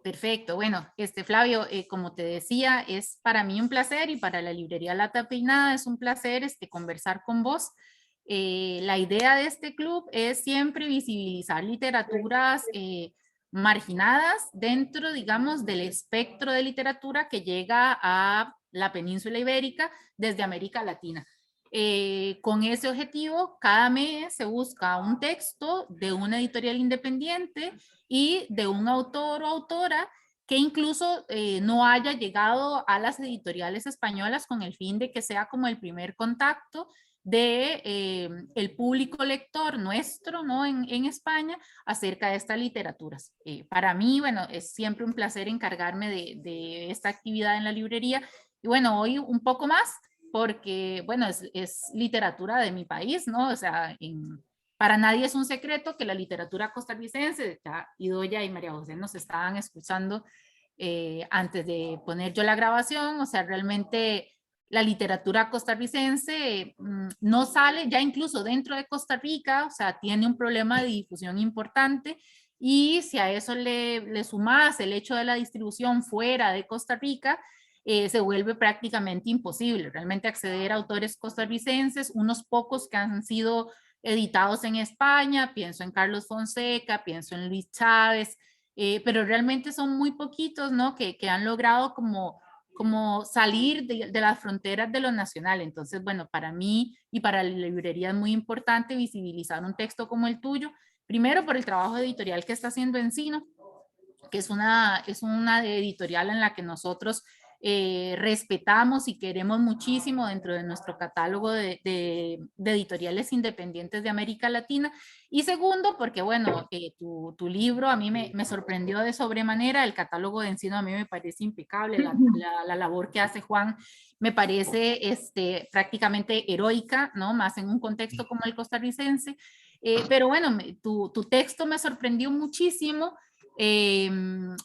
Perfecto. Bueno, Flavio, como te decía, es para mí un placer y para la librería La Tapeinada es un placer conversar con vos. La idea de este club es siempre visibilizar literaturas marginadas dentro, digamos, del espectro de literatura que llega a la península ibérica desde América Latina. Con ese objetivo, cada mes se busca un texto de una editorial independiente y de un autor o autora que incluso no haya llegado a las editoriales españolas con el fin de que sea como el primer contacto de el público lector nuestro, ¿no? En España acerca de estas literaturas. Para mí, bueno, es siempre un placer encargarme de esta actividad en la librería y bueno, hoy un poco más porque, bueno, es literatura de mi país, ¿no? O sea, para nadie es un secreto que la literatura costarricense, ya Idoya y María José nos estaban escuchando antes de poner yo la grabación, o sea, realmente la literatura costarricense no sale, ya incluso dentro de Costa Rica, o sea, tiene un problema de difusión importante y si a eso le sumas el hecho de la distribución fuera de Costa Rica, se vuelve prácticamente imposible realmente acceder a autores costarricenses, unos pocos que han sido editados en España, pienso en Carlos Fonseca, pienso en Luis Chávez, pero realmente son muy poquitos, ¿no? Que han logrado como salir de las fronteras de lo nacional. Entonces, bueno, para mí y para la librería es muy importante visibilizar un texto como el tuyo, primero por el trabajo editorial que está haciendo Encino, que es una editorial en la que nosotros respetamos y queremos muchísimo dentro de nuestro catálogo de editoriales independientes de América Latina. Y segundo, porque bueno, tu libro a mí me sorprendió de sobremanera, el catálogo de Encino a mí me parece impecable, la labor que hace Juan me parece prácticamente heroica, ¿no? Más en un contexto como el costarricense. Pero bueno, tu texto me sorprendió muchísimo eh,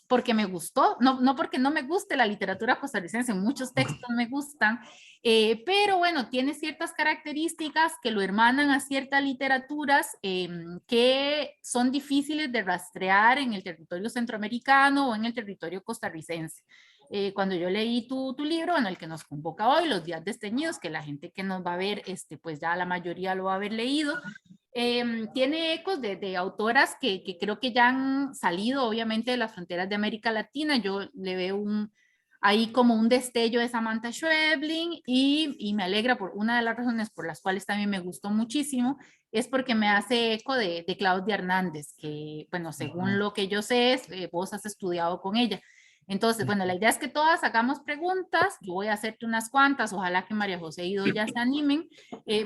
porque me gustó, no porque no me guste la literatura costarricense, muchos textos me gustan, pero bueno, tiene ciertas características que lo hermanan a ciertas literaturas que son difíciles de rastrear en el territorio centroamericano o en el territorio costarricense. Cuando yo leí tu libro, en el que nos convoca hoy, Los días desteñidos, que la gente que nos va a ver, pues ya la mayoría lo va a haber leído, tiene ecos de autoras que creo que ya han salido obviamente de las fronteras de América Latina. Yo le veo ahí como un destello de Samantha Schweblin y me alegra por una de las razones por las cuales también me gustó muchísimo, es porque me hace eco de Claudia Hernández, que bueno, según lo que yo sé, vos has estudiado con ella. Entonces, bueno, la idea es que todas hagamos preguntas, yo voy a hacerte unas cuantas, ojalá que María José y Doya se animen,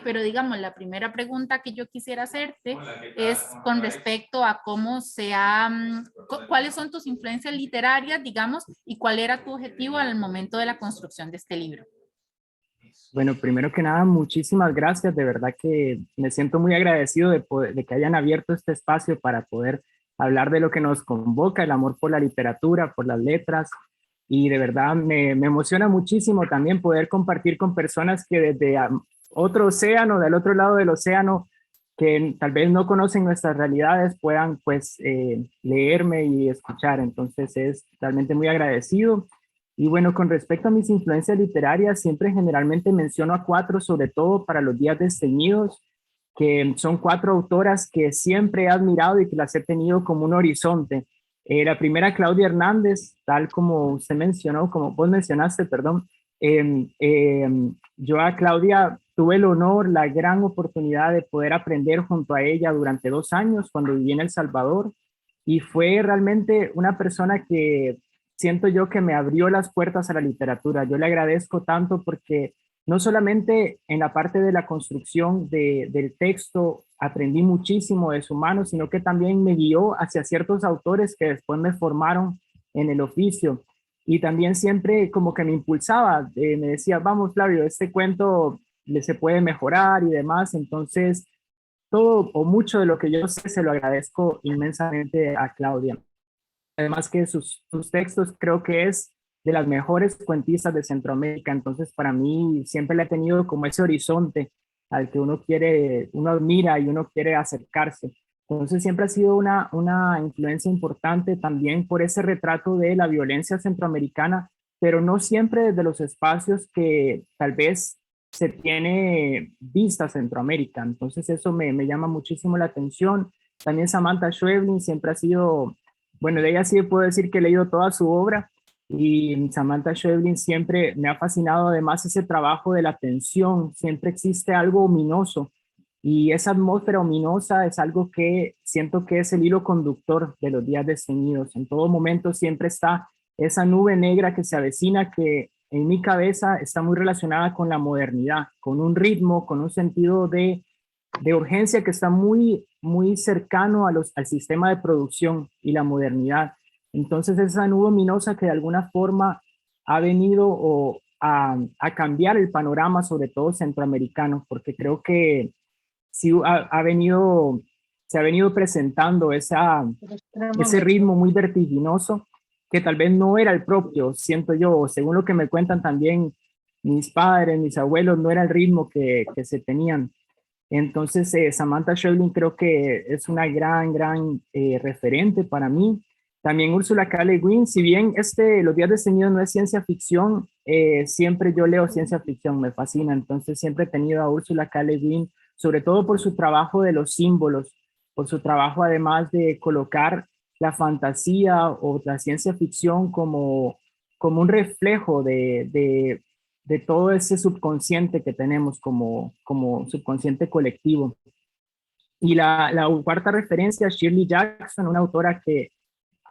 pero digamos, la primera pregunta que yo quisiera hacerte es con respecto a cuáles son tus influencias literarias, digamos, y cuál era tu objetivo al momento de la construcción de este libro. Bueno, primero que nada, muchísimas gracias. De verdad que me siento muy agradecido de que hayan abierto este espacio para poder hablar de lo que nos convoca, el amor por la literatura, por las letras. Y de verdad me emociona muchísimo también poder compartir con personas que desde otro océano, del otro lado del océano, que tal vez no conocen nuestras realidades, puedan pues leerme y escuchar. Entonces es realmente muy agradecido. Y bueno, con respecto a mis influencias literarias, siempre generalmente menciono a cuatro, sobre todo para los días desteñidos, que son cuatro autoras que siempre he admirado y que las he tenido como un horizonte. La primera, Claudia Hernández, tal como usted mencionó, como vos mencionaste, perdón. Yo a Claudia tuve el honor, la gran oportunidad de poder aprender junto a ella durante 2 años cuando viví en El Salvador y fue realmente una persona que siento yo que me abrió las puertas a la literatura. Yo le agradezco tanto porque no solamente en la parte de la construcción del texto aprendí muchísimo de su mano, sino que también me guió hacia ciertos autores que después me formaron en el oficio. Y también siempre como que me impulsaba, me decía, vamos Flavio, este cuento se puede mejorar y demás. Entonces, todo o mucho de lo que yo sé se lo agradezco inmensamente a Claudia. Además que sus textos creo que es de las mejores cuentistas de Centroamérica, entonces para mí siempre le he tenido como ese horizonte al que uno quiere, uno admira y uno quiere acercarse. Entonces siempre ha sido una influencia importante también por ese retrato de la violencia centroamericana, pero no siempre desde los espacios que tal vez se tiene vista Centroamérica. Entonces eso me llama muchísimo la atención. También Samantha Schweblin siempre ha sido, bueno, de ella sí puedo decir que he leído toda su obra y Samantha Schweblin siempre me ha fascinado además ese trabajo de la tensión. Siempre existe algo ominoso y esa atmósfera ominosa es algo que siento que es el hilo conductor de los días desteñidos. En todo momento siempre está esa nube negra que se avecina, que en mi cabeza está muy relacionada con la modernidad, con un ritmo, con un sentido de urgencia que está muy cercano al sistema de producción y la modernidad. Entonces esa nube ominosa que de alguna forma ha venido a cambiar el panorama, sobre todo centroamericano, porque creo que sí se ha venido presentando ese ritmo muy vertiginoso que tal vez no era el propio, siento yo, según lo que me cuentan también mis padres, mis abuelos, no era el ritmo que se tenían. Entonces, Samantha Schweblin creo que es una gran referente para mí. También Ursula K. Le Guin, si bien Los días de Señor no es ciencia ficción, siempre yo leo ciencia ficción, me fascina. Entonces, siempre he tenido a Ursula K. Le Guin, sobre todo por su trabajo de los símbolos, por su trabajo además de colocar la fantasía o la ciencia ficción como un reflejo de todo ese subconsciente que tenemos como subconsciente colectivo. Y la cuarta referencia, Shirley Jackson, una autora que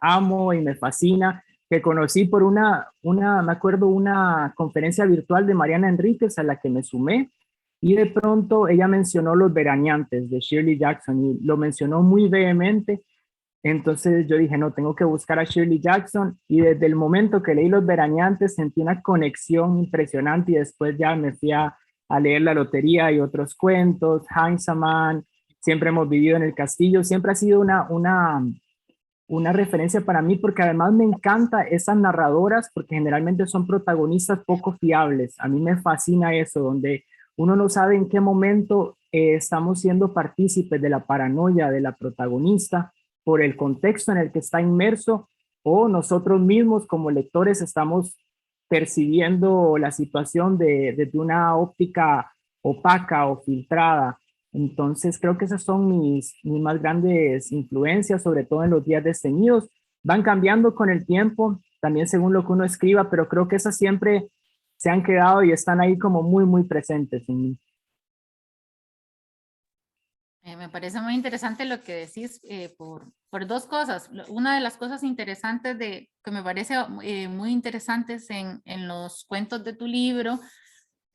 amo y me fascina, que conocí por me acuerdo, una conferencia virtual de Mariana Enríquez a la que me sumé, y de pronto ella mencionó Los Veraneantes de Shirley Jackson y lo mencionó muy vehemente. Entonces yo dije, no, tengo que buscar a Shirley Jackson y desde el momento que leí Los Veraneantes sentí una conexión impresionante y después ya me fui a leer La Lotería y otros cuentos, Heinzaman, Siempre hemos vivido en el castillo, siempre ha sido una referencia para mí porque además me encanta esas narradoras porque generalmente son protagonistas poco fiables. A mí me fascina eso, donde uno no sabe en qué momento estamos siendo partícipes de la paranoia de la protagonista por el contexto en el que está inmerso o nosotros mismos como lectores estamos percibiendo la situación desde una óptica opaca o filtrada. Entonces creo que esas son mis más grandes influencias, sobre todo en los días desteñidos. Van cambiando con el tiempo, también según lo que uno escriba, pero creo que esas siempre se han quedado y están ahí como muy presentes en mí. Me parece muy interesante lo que decís por dos cosas. Una de las cosas interesantes que me parece muy interesantes en los cuentos de tu libro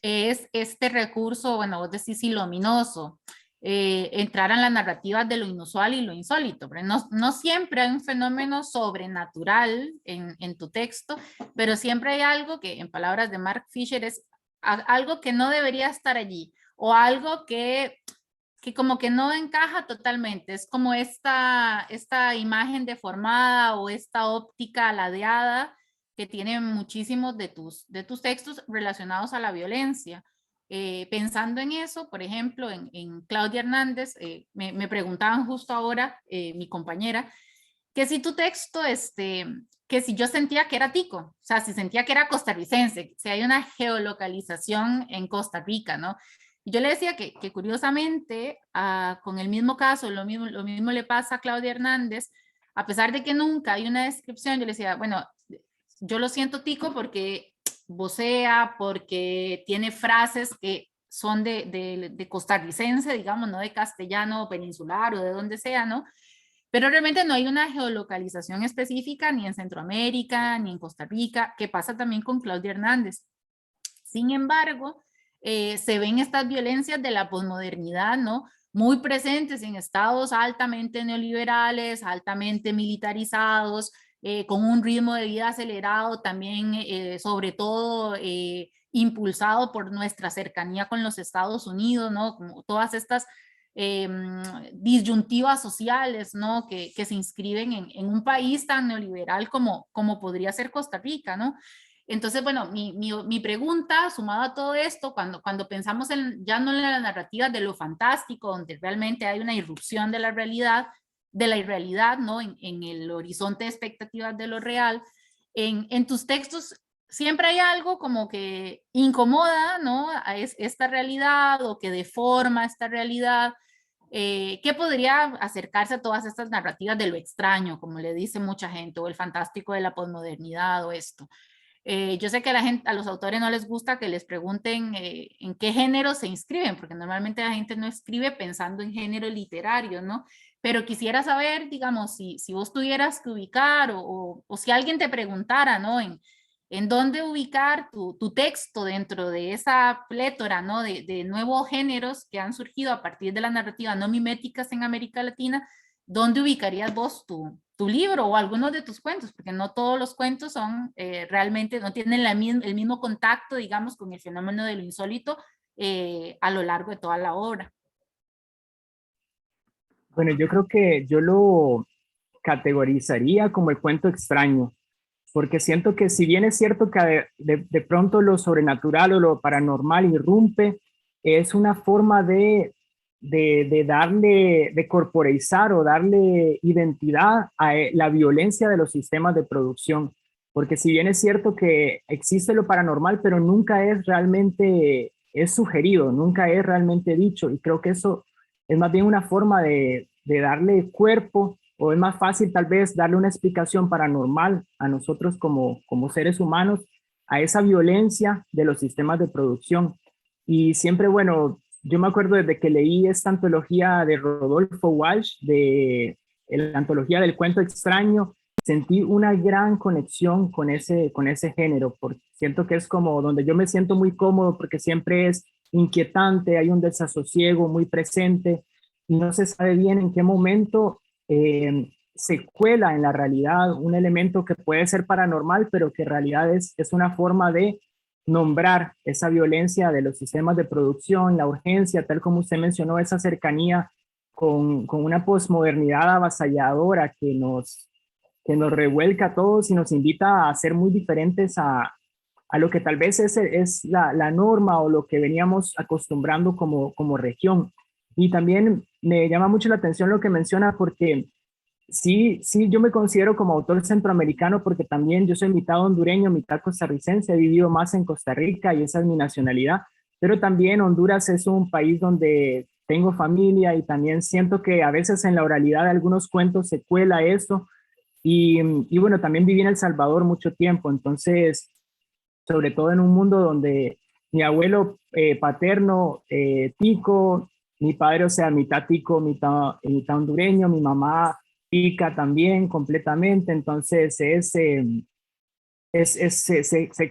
es este recurso, bueno, vos decís iluminoso, entrar en las narrativas de lo inusual y lo insólito. Pero no siempre hay un fenómeno sobrenatural en tu texto, pero siempre hay algo que, en palabras de Mark Fisher, es algo que no debería estar allí o algo que como que no encaja totalmente. Es como esta imagen deformada o esta óptica ladeada que tienen muchísimos de tus textos relacionados a la violencia. Pensando en eso, por ejemplo, en Claudia Hernández, me preguntaban justo ahora, mi compañera, que si tu texto, que si yo sentía que era tico, o sea, si sentía que era costarricense, si hay una geolocalización en Costa Rica, ¿no? Y yo le decía que curiosamente, con el mismo caso, lo mismo le pasa a Claudia Hernández, a pesar de que nunca hay una descripción, yo le decía, bueno, yo lo siento tico porque vocea, porque tiene frases que son de costarricense, digamos, no de castellano peninsular o de donde sea, ¿no? Pero realmente no hay una geolocalización específica ni en Centroamérica, ni en Costa Rica, que pasa también con Claudia Hernández. Sin embargo, se ven estas violencias de la posmodernidad, ¿no? Muy presentes en estados altamente neoliberales, altamente militarizados, con un ritmo de vida acelerado, también sobre todo impulsado por nuestra cercanía con los Estados Unidos, ¿no? Como todas estas eh, disyuntivas sociales, ¿no? Que se inscriben en un país tan neoliberal como podría ser Costa Rica, ¿no? Entonces, bueno, mi pregunta, sumado a todo esto, cuando pensamos en, ya no en la narrativa de lo fantástico, donde realmente hay una irrupción de la realidad, de la irrealidad, ¿no? En el horizonte de expectativas de lo real, en tus textos siempre hay algo como que incomoda, ¿no? A esta realidad o que deforma esta realidad. ¿Qué podría acercarse a todas estas narrativas de lo extraño, como le dice mucha gente, o el fantástico de la posmodernidad o esto? Yo sé que a la gente, a los autores no les gusta que les pregunten en qué género se inscriben, porque normalmente la gente no escribe pensando en género literario, ¿no? Pero quisiera saber, digamos, si vos tuvieras que ubicar o si alguien te preguntara, ¿no? En dónde ubicar tu texto dentro de esa plétora, ¿no? De nuevos géneros que han surgido a partir de la narrativa no miméticas en América Latina. ¿Dónde ubicarías vos tu libro o algunos de tus cuentos? Porque no todos los cuentos son realmente, no tienen el mismo contacto, digamos, con el fenómeno de lo insólito a lo largo de toda la obra. Bueno, yo creo que yo lo categorizaría como el cuento extraño, porque siento que si bien es cierto que de pronto lo sobrenatural o lo paranormal irrumpe, es una forma de darle, de corporeizar o darle identidad a la violencia de los sistemas de producción. Porque si bien es cierto que existe lo paranormal, pero nunca es realmente, es sugerido, nunca es realmente dicho. Y creo que eso es más bien una forma de darle cuerpo, o es más fácil tal vez darle una explicación paranormal a nosotros como seres humanos a esa violencia de los sistemas de producción. Y siempre, bueno, yo me acuerdo desde que leí esta antología de Rodolfo Walsh, de la antología del cuento extraño, sentí una gran conexión con ese género, porque siento que es como donde yo me siento muy cómodo, porque siempre es inquietante, hay un desasosiego muy presente y no se sabe bien en qué momento se cuela en la realidad un elemento que puede ser paranormal, pero que en realidad es una forma de nombrar esa violencia de los sistemas de producción, la urgencia, tal como usted mencionó, esa cercanía con una posmodernidad avasalladora que nos revuelca a todos y nos invita a ser muy diferentes a lo que tal vez es la norma o lo que veníamos acostumbrando como región. Y también me llama mucho la atención lo que menciona porque sí, sí, yo me considero como autor centroamericano porque también yo soy mitad hondureño, mitad costarricense, he vivido más en Costa Rica y esa es mi nacionalidad, pero también Honduras es un país donde tengo familia y también siento que a veces en la oralidad de algunos cuentos se cuela eso y bueno, también viví en El Salvador mucho tiempo, entonces, sobre todo en un mundo donde mi abuelo paterno, tico, mi padre, o sea, mitad tico, mitad hondureño, mi mamá tica también completamente, entonces se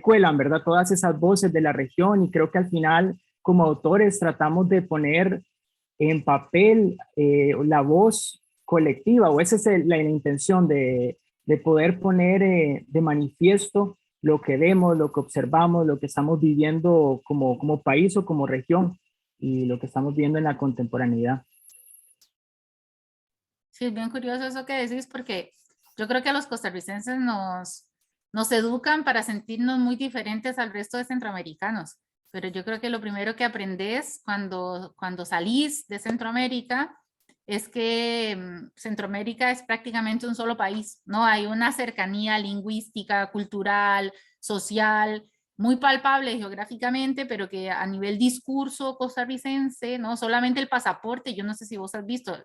cuelan, ¿verdad? Todas esas voces de la región y creo que al final, como autores, tratamos de poner en papel la voz colectiva, o esa es la intención de poder poner de manifiesto lo que vemos, lo que observamos, lo que estamos viviendo como país o como región y lo que estamos viendo en la contemporaneidad. Sí, es bien curioso eso que decís porque yo creo que a los costarricenses nos educan para sentirnos muy diferentes al resto de centroamericanos, pero yo creo que lo primero que aprendes cuando salís de Centroamérica es que Centroamérica es prácticamente un solo país, ¿no? Hay una cercanía lingüística, cultural, social, muy palpable geográficamente, pero que a nivel discurso costarricense, ¿no? Solamente el pasaporte, yo no sé si vos has visto,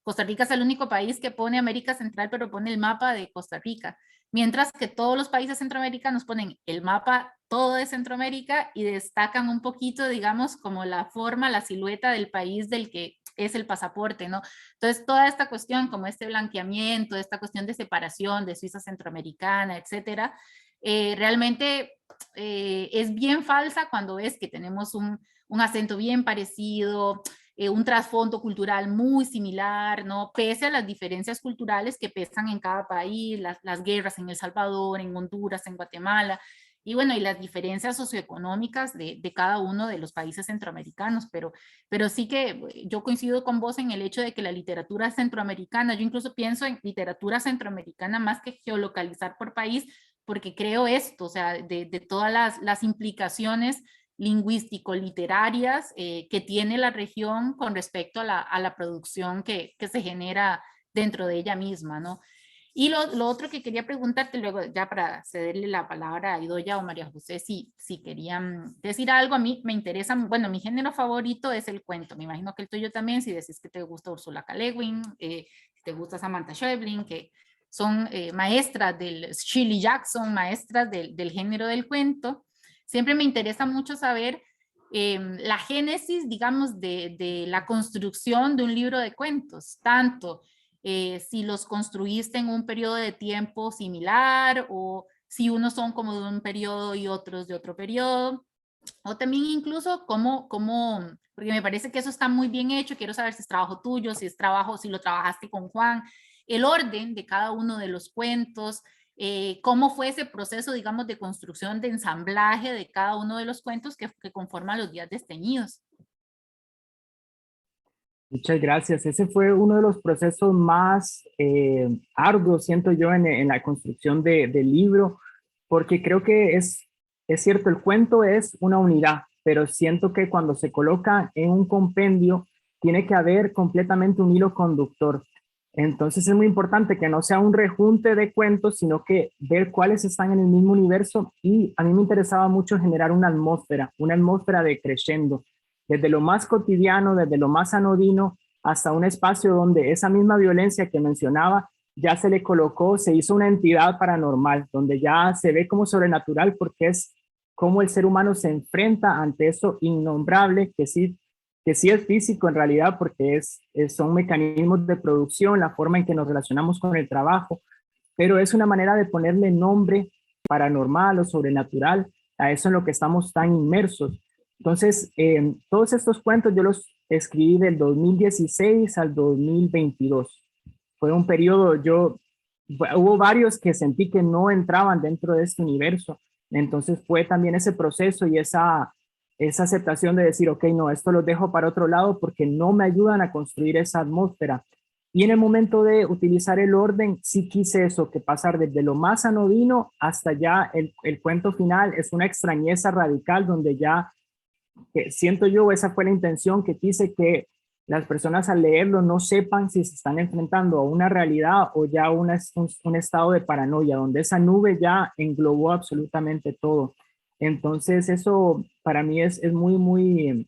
Costa Rica es el único país que pone América Central, pero pone el mapa de Costa Rica, mientras que todos los países centroamericanos ponen el mapa todo de Centroamérica y destacan un poquito, digamos, como la forma, la silueta del país del que es el pasaporte, ¿no? Entonces, toda esta cuestión, como este blanqueamiento, esta cuestión de separación de Suiza centroamericana, etcétera, realmente es bien falsa cuando ves que tenemos un acento bien parecido, un trasfondo cultural muy similar, ¿no? Pese a las diferencias culturales que pesan en cada país, las guerras en El Salvador, en Honduras, en Guatemala, y bueno, y las diferencias socioeconómicas de cada uno de los países centroamericanos, pero sí que yo coincido con vos en el hecho de que la literatura centroamericana, yo incluso pienso en literatura centroamericana más que geolocalizar por país, porque creo esto, o sea, de todas las implicaciones lingüístico-literarias que tiene la región con respecto a la producción que se genera dentro de ella misma, ¿no? Y lo otro que quería preguntarte luego, ya para cederle la palabra a Idoya o María José, si querían decir algo, a mí me interesa, bueno, mi género favorito es el cuento, me imagino que el tuyo también, si decís que te gusta Ursula K. Le Guin, si te gusta Samantha Schweblin, que son maestras del Shirley Jackson, maestras del género del cuento. Siempre me interesa mucho saber la génesis, digamos, de la construcción de un libro de cuentos, tanto si los construiste en un periodo de tiempo similar o si unos son como de un periodo y otros de otro periodo, o también incluso porque me parece que eso está muy bien hecho, quiero saber si es trabajo tuyo, si es trabajo, si lo trabajaste con Juan, el orden de cada uno de los cuentos, cómo fue ese proceso, digamos, de construcción, de ensamblaje de cada uno de los cuentos que conforman Los Días Desteñidos. Muchas gracias. Ese fue uno de los procesos más arduos, siento yo, en la construcción del libro, porque creo que es cierto, el cuento es una unidad, pero siento que cuando se coloca en un compendio, tiene que haber completamente un hilo conductor. Entonces es muy importante que no sea un rejunte de cuentos, sino que ver cuáles están en el mismo universo. Y a mí me interesaba mucho generar una atmósfera de crescendo desde lo más cotidiano, desde lo más anodino, hasta un espacio donde esa misma violencia que mencionaba ya se le colocó, se hizo una entidad paranormal, donde ya se ve como sobrenatural, porque es cómo el ser humano se enfrenta ante eso innombrable, que sí es físico en realidad, porque son mecanismos de producción, la forma en que nos relacionamos con el trabajo, pero es una manera de ponerle nombre paranormal o sobrenatural a eso en lo que estamos tan inmersos. Entonces, todos estos cuentos yo los escribí del 2016 al 2022. Fue un periodo, hubo varios que sentí que no entraban dentro de este universo. Entonces fue también ese proceso y esa aceptación de decir, ok, no, esto lo dejo para otro lado porque no me ayudan a construir esa atmósfera. Y en el momento de utilizar el orden, sí quise eso, que pasar desde lo más anodino hasta ya el cuento final es una extrañeza radical donde ya que siento yo, esa fue la intención que quise que las personas al leerlo no sepan si se están enfrentando a una realidad o ya un estado de paranoia, donde esa nube ya englobó absolutamente todo. Entonces eso para mí es muy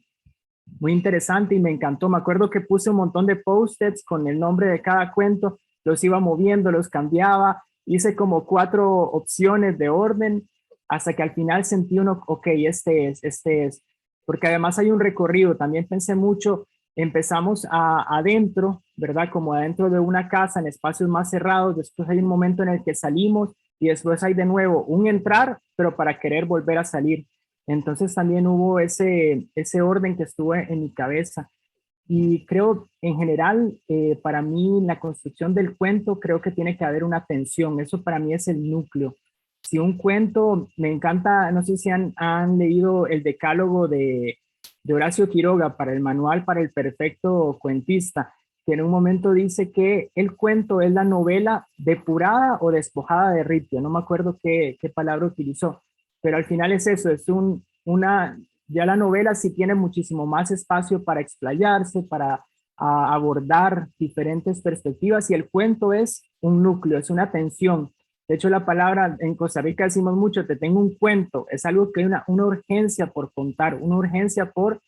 interesante y me encantó. Me acuerdo que puse un montón de post-its con el nombre de cada cuento, los iba moviendo, los cambiaba, hice como 4 opciones de orden hasta que al final sentí uno, ok, este es, porque además hay un recorrido, también pensé mucho, empezamos adentro, ¿verdad? Como adentro de una casa en espacios más cerrados, después hay un momento en el que salimos y después hay de nuevo un entrar, pero para querer volver a salir. Entonces también hubo ese orden que estuvo en mi cabeza. Y creo, en general, para mí, la construcción del cuento, creo que tiene que haber una tensión. Eso para mí es el núcleo. Si un cuento, me encanta, no sé si han leído el decálogo de Horacio Quiroga para el manual para el perfecto cuentista, que en un momento dice que el cuento es la novela depurada o despojada de ritmo. No me acuerdo qué palabra utilizó, pero al final es eso, ya la novela sí tiene muchísimo más espacio para explayarse, para abordar diferentes perspectivas y el cuento es un núcleo, es una tensión. De hecho, la palabra en Costa Rica decimos mucho, te tengo un cuento, es algo que hay una urgencia por contar, una urgencia por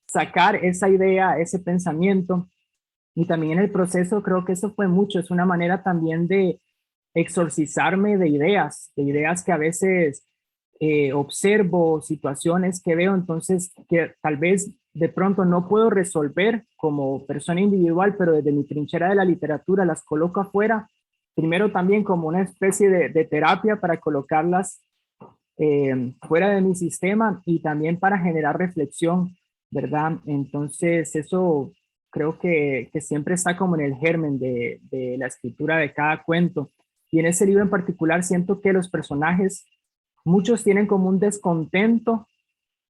sacar esa idea, ese pensamiento. Y también en el proceso creo que eso fue mucho, es una manera también de exorcizarme de ideas que a veces observo, situaciones que veo, entonces que tal vez de pronto no puedo resolver como persona individual, pero desde mi trinchera de la literatura las coloco afuera, primero también como una especie de terapia para colocarlas fuera de mi sistema y también para generar reflexión, ¿verdad? Entonces eso creo que siempre está como en el germen de la escritura de cada cuento. Y en ese libro en particular siento que los personajes, muchos tienen como un descontento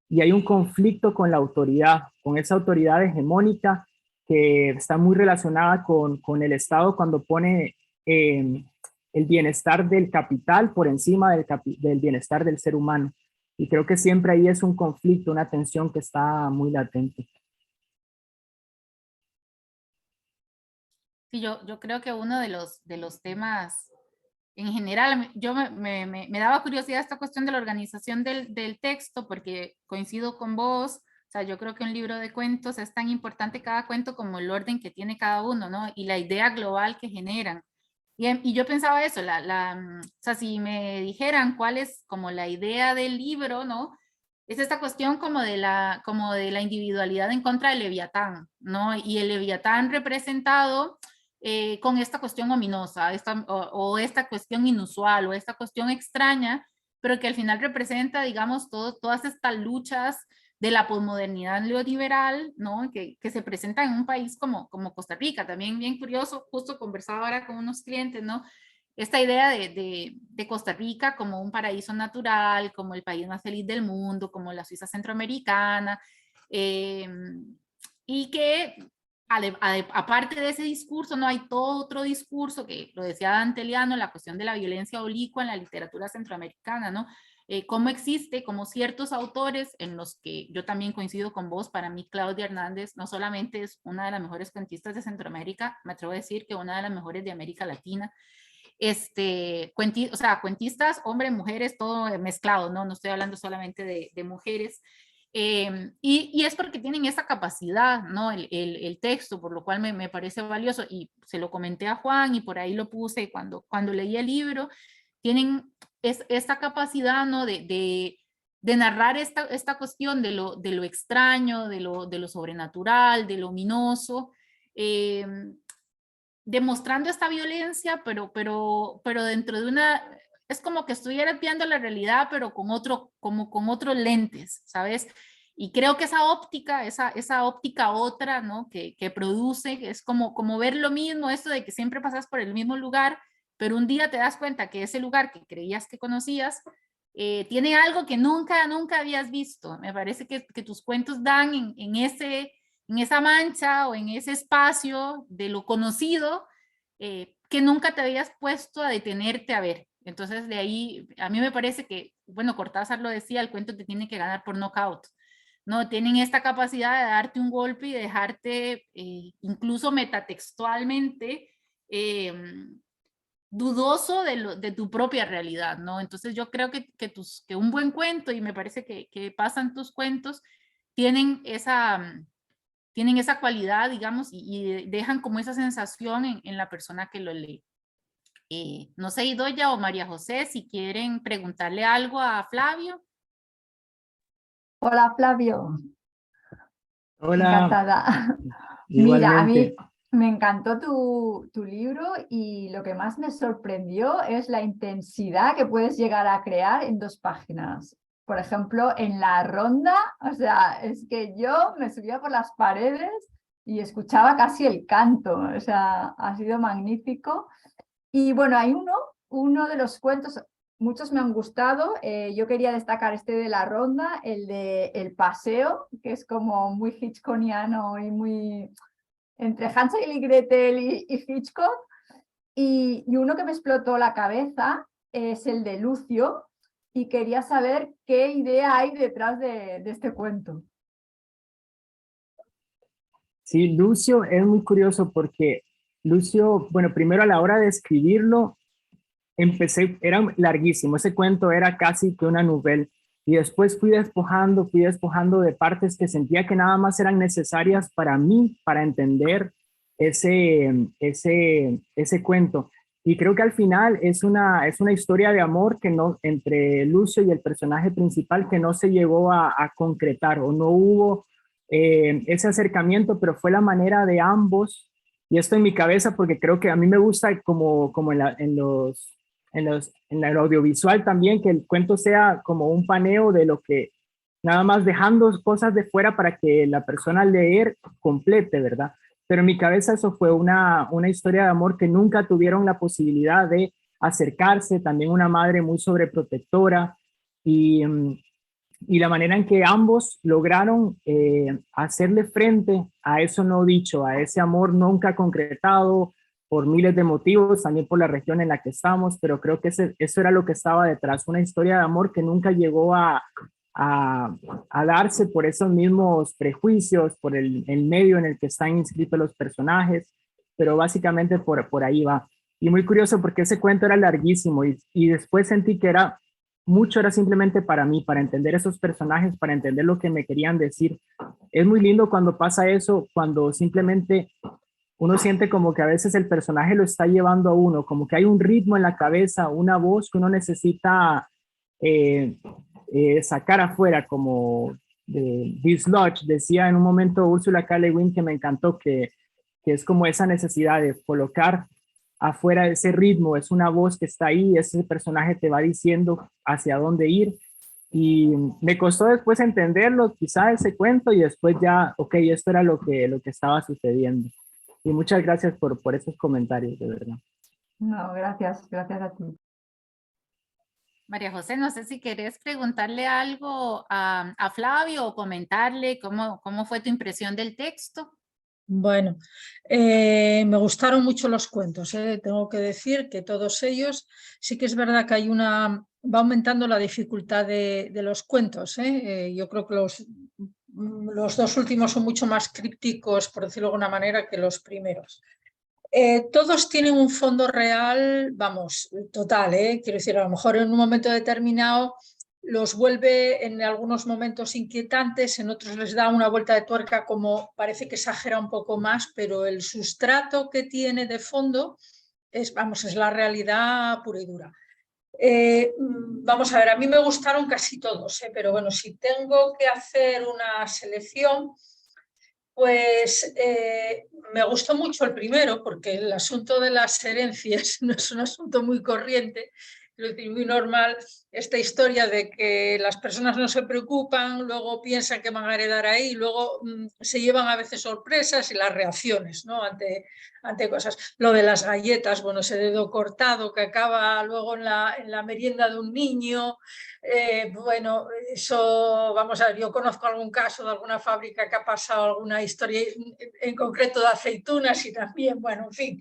y hay un conflicto con la autoridad, con esa autoridad hegemónica que está muy relacionada con el Estado cuando pone el bienestar del capital por encima del bienestar del ser humano. Y creo que siempre ahí es un conflicto, una tensión que está muy latente. Sí, yo creo que uno de los temas en general, yo me daba curiosidad esta cuestión de la organización del texto, porque coincido con vos, o sea, yo creo que un libro de cuentos es tan importante cada cuento como el orden que tiene cada uno, ¿no? Y la idea global que generan. Y yo pensaba eso, o sea, si me dijeran cuál es como la idea del libro, ¿no? Es esta cuestión como de la individualidad en contra del Leviatán, ¿no? Y el Leviatán representado con esta cuestión ominosa, o esta cuestión inusual, o esta cuestión extraña, pero que al final representa, digamos, todas estas luchas de la posmodernidad neoliberal, ¿no? Que se presenta en un país como Costa Rica. También bien curioso, justo conversaba ahora con unos clientes, ¿no? Esta idea de Costa Rica como un paraíso natural, como el país más feliz del mundo, como la Suiza centroamericana, eh, y que aparte de ese discurso, no hay todo otro discurso que lo decía Dante Liano, la cuestión de la violencia obliqua en la literatura centroamericana, ¿no? Cómo existe, como ciertos autores en los que yo también coincido con vos, para mí Claudia Hernández no solamente es una de las mejores cuentistas de Centroamérica, me atrevo a decir que una de las mejores de América Latina, o sea, cuentistas, hombres, mujeres, todo mezclado, ¿no? No estoy hablando solamente de mujeres. Y es porque tienen esa capacidad, ¿no? El texto, por lo cual me parece valioso, y se lo comenté a Juan y por ahí lo puse cuando leí el libro, tienen esta capacidad, ¿no? De narrar esta cuestión de lo extraño, de lo sobrenatural, de lo ominoso, eh, demostrando esta violencia, pero dentro de una, es como que estuvieras viendo la realidad, pero como con otros lentes, ¿sabes? Y creo que esa óptica otra, ¿no? Que produce, que es como ver lo mismo, esto de que siempre pasas por el mismo lugar, pero un día te das cuenta que ese lugar que creías que conocías, tiene algo que nunca habías visto. Me parece que tus cuentos dan en esa mancha o en ese espacio de lo conocido, que nunca te habías puesto a detenerte a ver. Entonces de ahí, a mí me parece que, bueno, Cortázar lo decía, el cuento te tiene que ganar por knockout. No, tienen esta capacidad de darte un golpe y dejarte incluso metatextualmente eh, dudoso de tu propia realidad, ¿no? Entonces yo creo que un buen cuento, y me parece que pasan tus cuentos, tienen tienen esa cualidad, digamos, y dejan como esa sensación en la persona que lo lee. No sé, Idoya o María José, si quieren preguntarle algo a Flavio. Hola Flavio, Hola, encantada. Mira, a mí igualmente. me encantó tu libro y lo que más me sorprendió es la intensidad que puedes llegar a crear en 2 páginas. Por ejemplo, en La Ronda, o sea, es que yo me subía por las paredes y escuchaba casi el canto, o sea, ha sido magnífico. Y bueno, hay uno de los cuentos, muchos me han gustado. Yo quería destacar este de La Ronda, el de El Paseo, que es como muy hitchcockiano y muy entre Hansel y Gretel y Hitchcock. Y uno que me explotó la cabeza es el de Lucio, y quería saber qué idea hay detrás de este cuento. Sí, Lucio es muy curioso porque Lucio, bueno, primero a la hora de escribirlo, era larguísimo, ese cuento era casi que una novela. Y después fui despojando de partes que sentía que nada más eran necesarias para mí, para entender ese cuento. Y creo que al final es una historia de amor que no, entre Lucio y el personaje principal, que no se llegó a concretar, o no hubo ese acercamiento, pero fue la manera de ambos. Y esto en mi cabeza, porque creo que a mí me gusta como en el audiovisual también, que el cuento sea como un paneo de lo que, nada más dejando cosas de fuera para que la persona al leer complete, ¿verdad? Pero en mi cabeza eso fue una historia de amor que nunca tuvieron la posibilidad de acercarse, también una madre muy sobreprotectora, y, y la manera en que ambos lograron hacerle frente a eso no dicho, a ese amor nunca concretado, por miles de motivos, también por la región en la que estamos, pero creo que eso era lo que estaba detrás, una historia de amor que nunca llegó a darse por esos mismos prejuicios, por el medio en el que están inscritos los personajes, pero básicamente por ahí va. Y muy curioso porque ese cuento era larguísimo y después sentí que era simplemente para mí, para entender esos personajes, para entender lo que me querían decir. Es muy lindo cuando pasa eso, cuando simplemente uno siente como que a veces el personaje lo está llevando a uno, como que hay un ritmo en la cabeza, una voz que uno necesita eh, sacar afuera, como dislodge, decía en un momento Ursula K. Le Guin, que me encantó, que es como esa necesidad de colocar afuera ese ritmo, es una voz que está ahí, ese personaje te va diciendo hacia dónde ir. Y me costó después entenderlo, quizá ese cuento, y después ya, ok, esto era lo que estaba sucediendo. Y muchas gracias por esos comentarios, de verdad. No, gracias, gracias a ti. María José, no sé si querés preguntarle algo a Flavio o comentarle cómo fue tu impresión del texto. Bueno, me gustaron mucho los cuentos, tengo que decir que todos ellos, sí que es verdad que va aumentando la dificultad de los cuentos. Yo creo que los dos últimos son mucho más crípticos, por decirlo de alguna manera, que los primeros. Todos tienen un fondo real, vamos, total, quiero decir, a lo mejor en un momento determinado los vuelve en algunos momentos inquietantes, en otros les da una vuelta de tuerca, como parece que exagera un poco más, pero el sustrato que tiene de fondo es la realidad pura y dura. Vamos a ver, a mí me gustaron casi todos, pero bueno, si tengo que hacer una selección, pues me gustó mucho el primero, porque el asunto de las herencias no es un asunto muy corriente, es decir, muy normal, esta historia de que las personas no se preocupan, luego piensan que van a heredar ahí, luego se llevan a veces sorpresas y las reacciones, ¿no? ante cosas. Lo de las galletas, bueno, ese dedo cortado que acaba luego en la merienda de un niño. Bueno, eso, vamos a ver, yo conozco algún caso de alguna fábrica que ha pasado alguna historia en concreto de aceitunas y también, bueno, en fin.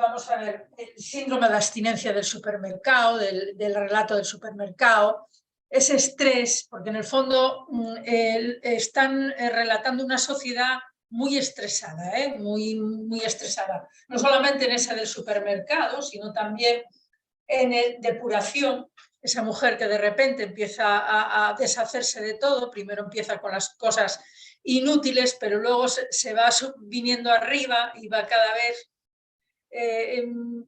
Vamos a ver, el síndrome de abstinencia del supermercado, del relato del supermercado, ese estrés, porque en el fondo están relatando una sociedad muy estresada, muy estresada, no solamente en ese del supermercado, sino también en el depuración, esa mujer que de repente empieza a deshacerse de todo, primero empieza con las cosas inútiles, pero luego se va viniendo arriba y va cada vez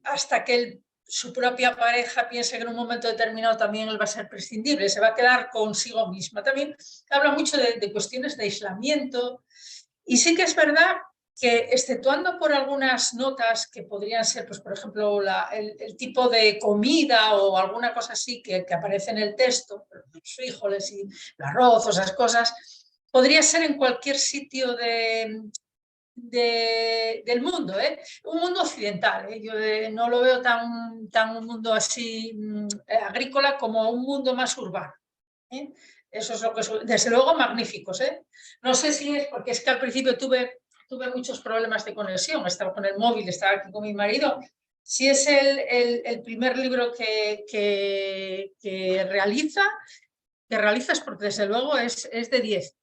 hasta que su propia pareja piensa que en un momento determinado también él va a ser prescindible, se va a quedar consigo misma. También habla mucho de cuestiones de aislamiento, y sí que es verdad que, exceptuando por algunas notas que podrían ser, pues, por ejemplo, el tipo de comida o alguna cosa así que aparece en el texto, los frijoles y el arroz o esas cosas, podría ser en cualquier sitio del mundo, un mundo occidental. Yo no lo veo tan un mundo así agrícola como un mundo más urbano. Eso es lo que desde luego magníficos. No sé si es porque es que al principio tuve muchos problemas de conexión, estaba con el móvil, estaba aquí con mi marido. Si es el primer libro que realizas, porque desde luego es de 10.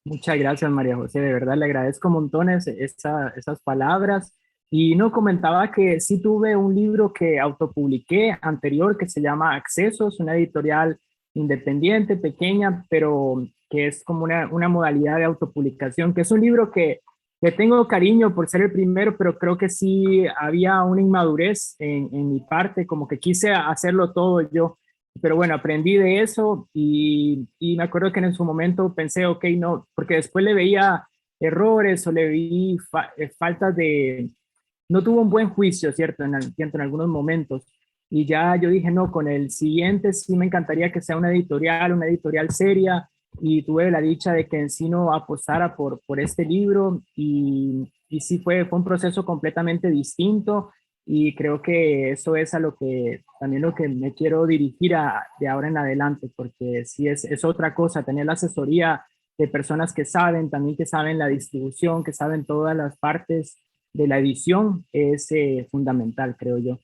Muchas gracias, María José. De verdad le agradezco montones esas palabras. Y no, comentaba que sí tuve un libro que autopubliqué anterior que se llama Accesos, una editorial independiente, pequeña, pero que es como una modalidad de autopublicación, que es un libro que tengo cariño por ser el primero, pero creo que sí había una inmadurez en mi parte, como que quise hacerlo todo yo. Pero bueno, aprendí de eso y me acuerdo que en su momento pensé, ok, no, porque después le veía errores o le vi faltas de, no tuvo un buen juicio, ¿cierto? En algunos momentos. Y ya yo dije, no, con el siguiente sí me encantaría que sea una editorial seria, y tuve la dicha de que Encino apostara por este libro y sí fue un proceso completamente distinto, y creo que eso es también lo que me quiero dirigir de ahora en adelante, porque sí es otra cosa tener la asesoría de personas que saben, también que saben la distribución, que saben todas las partes de la edición, es fundamental, creo yo.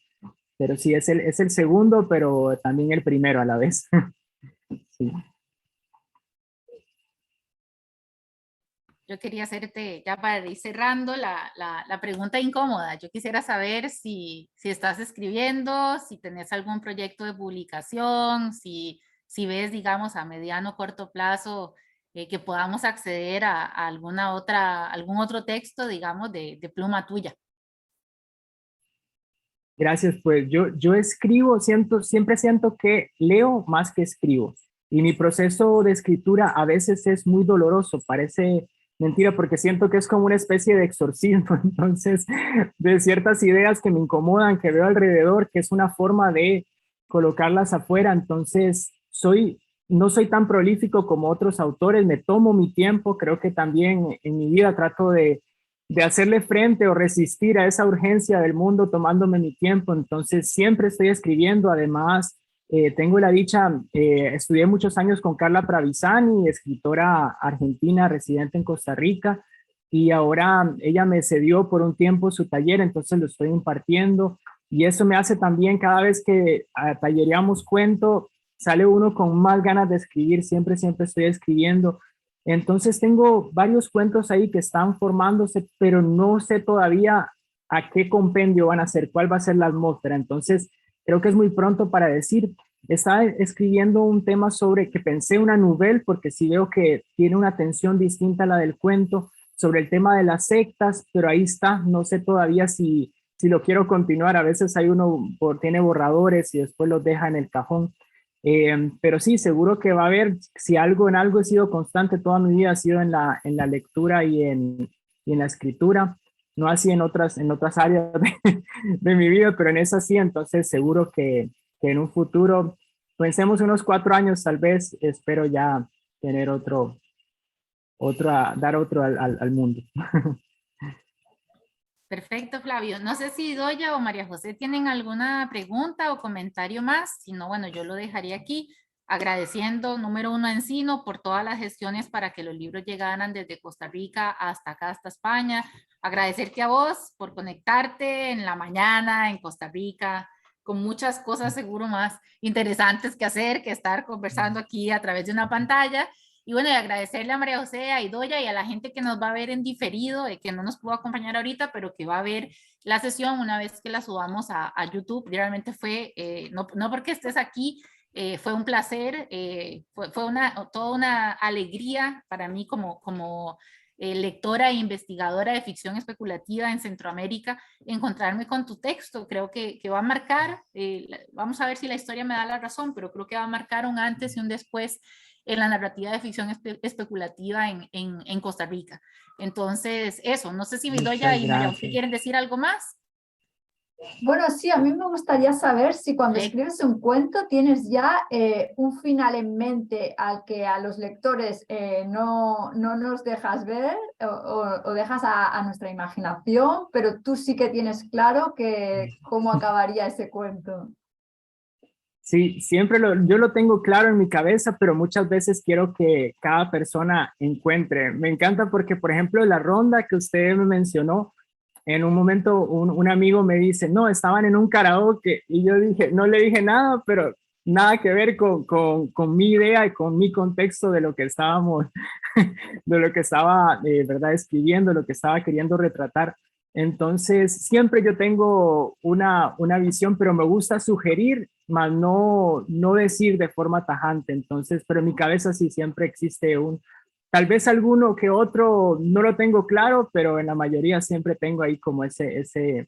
Pero sí, es el segundo, pero también el primero a la vez. Sí. Yo quería hacerte, ya para ir cerrando, la pregunta incómoda. Yo quisiera saber si estás escribiendo, si tenés algún proyecto de publicación, si ves, digamos, a mediano o corto plazo que podamos acceder a algún otro texto, digamos, de pluma tuya. Gracias, pues yo escribo, siempre siento que leo más que escribo. Y mi proceso de escritura a veces es muy doloroso, parece mentira porque siento que es como una especie de exorcismo, entonces, de ciertas ideas que me incomodan, que veo alrededor, que es una forma de colocarlas afuera, entonces no soy tan prolífico como otros autores, me tomo mi tiempo, creo que también en mi vida trato de hacerle frente o resistir a esa urgencia del mundo tomándome mi tiempo. Entonces, siempre estoy escribiendo. Además, tengo la dicha, estudié muchos años con Carla Pravisani, escritora argentina residente en Costa Rica, y ahora ella me cedió por un tiempo su taller, entonces lo estoy impartiendo. Y eso me hace también, cada vez que tallereamos cuento, sale uno con más ganas de escribir, siempre estoy escribiendo. Entonces tengo varios cuentos ahí que están formándose, pero no sé todavía a qué compendio van a ser, cuál va a ser la atmósfera. Entonces creo que es muy pronto para decir. Estaba escribiendo un tema sobre que pensé una novela, porque sí veo que tiene una tensión distinta a la del cuento, sobre el tema de las sectas, pero ahí está, no sé todavía si lo quiero continuar. A veces hay uno tiene borradores y después los deja en el cajón. Pero sí, seguro que va a haber, si algo en algo he sido constante toda mi vida, ha sido en la lectura y en la escritura, no así en otras áreas de mi vida, pero en esa sí, entonces seguro que en un futuro, pensemos unos 4 años tal vez, espero ya tener dar otro al mundo. Perfecto, Flavio. No sé si Doya o María José tienen alguna pregunta o comentario más. Si no, bueno, yo lo dejaría aquí agradeciendo, número uno, a Encino por todas las gestiones para que los libros llegaran desde Costa Rica hasta acá, hasta España. Agradecerte a vos por conectarte en la mañana en Costa Rica, con muchas cosas seguro más interesantes que hacer que estar conversando aquí a través de una pantalla. Y bueno, y agradecerle a María José, a Idoya y a la gente que nos va a ver en diferido, que no nos pudo acompañar ahorita, pero que va a ver la sesión una vez que la subamos a YouTube. Realmente fue, no porque estés aquí, fue un placer, fue toda una alegría para mí como lectora e investigadora de ficción especulativa en Centroamérica, encontrarme con tu texto. Creo que va a marcar, vamos a ver si la historia me da la razón, pero creo que va a marcar un antes y un después en la narrativa de ficción especulativa en Costa Rica. Entonces, eso, no sé si Vidoya y María José quieren decir algo más. Bueno, sí, a mí me gustaría saber si cuando escribes un cuento tienes ya un final en mente al que a los lectores no nos dejas ver o dejas a nuestra imaginación, pero tú sí que tienes claro cómo acabaría ese cuento. Sí, siempre yo lo tengo claro en mi cabeza, pero muchas veces quiero que cada persona encuentre. Me encanta porque, por ejemplo, la ronda que usted me mencionó, en un momento un amigo me dice, no, estaban en un karaoke, y yo dije, no le dije nada, pero nada que ver con mi idea y con mi contexto de lo que estábamos, de lo que estaba, verdad, escribiendo, lo que estaba queriendo retratar. Entonces, siempre yo tengo una visión, pero me gusta sugerir, más no decir de forma tajante. Entonces, pero en mi cabeza sí siempre existe tal vez alguno que otro no lo tengo claro, pero en la mayoría siempre tengo ahí como ese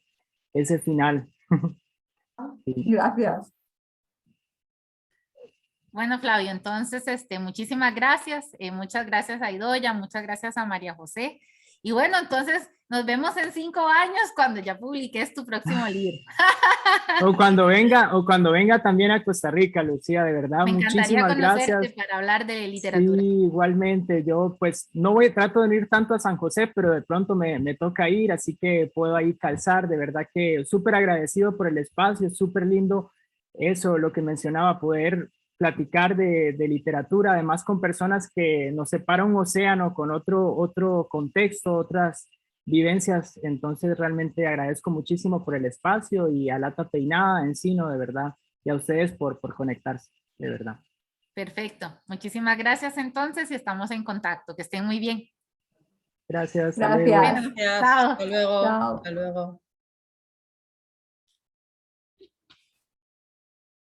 final. Sí. Gracias. Bueno, Flavio, entonces, muchísimas gracias. Muchas gracias a Idoya, muchas gracias a María José. Y bueno, entonces nos vemos en 5 años cuando ya publiques tu próximo libro. O cuando venga también a Costa Rica, Lucía, de verdad, muchísimas gracias. Para hablar de literatura. Sí, igualmente, yo pues trato de no ir tanto a San José, pero de pronto me toca ir, así que puedo ahí calzar, de verdad que súper agradecido por el espacio, súper lindo eso, lo que mencionaba, poder platicar de literatura, además con personas que nos separa un océano con otro contexto, otras vivencias. Entonces realmente agradezco muchísimo por el espacio y a Lata Peinada, Encino, de verdad, y a ustedes por conectarse, de verdad. Perfecto. Muchísimas gracias entonces y estamos en contacto. Que estén muy bien. Gracias. Gracias. Bueno, chao. Hasta luego. Chao. Hasta luego.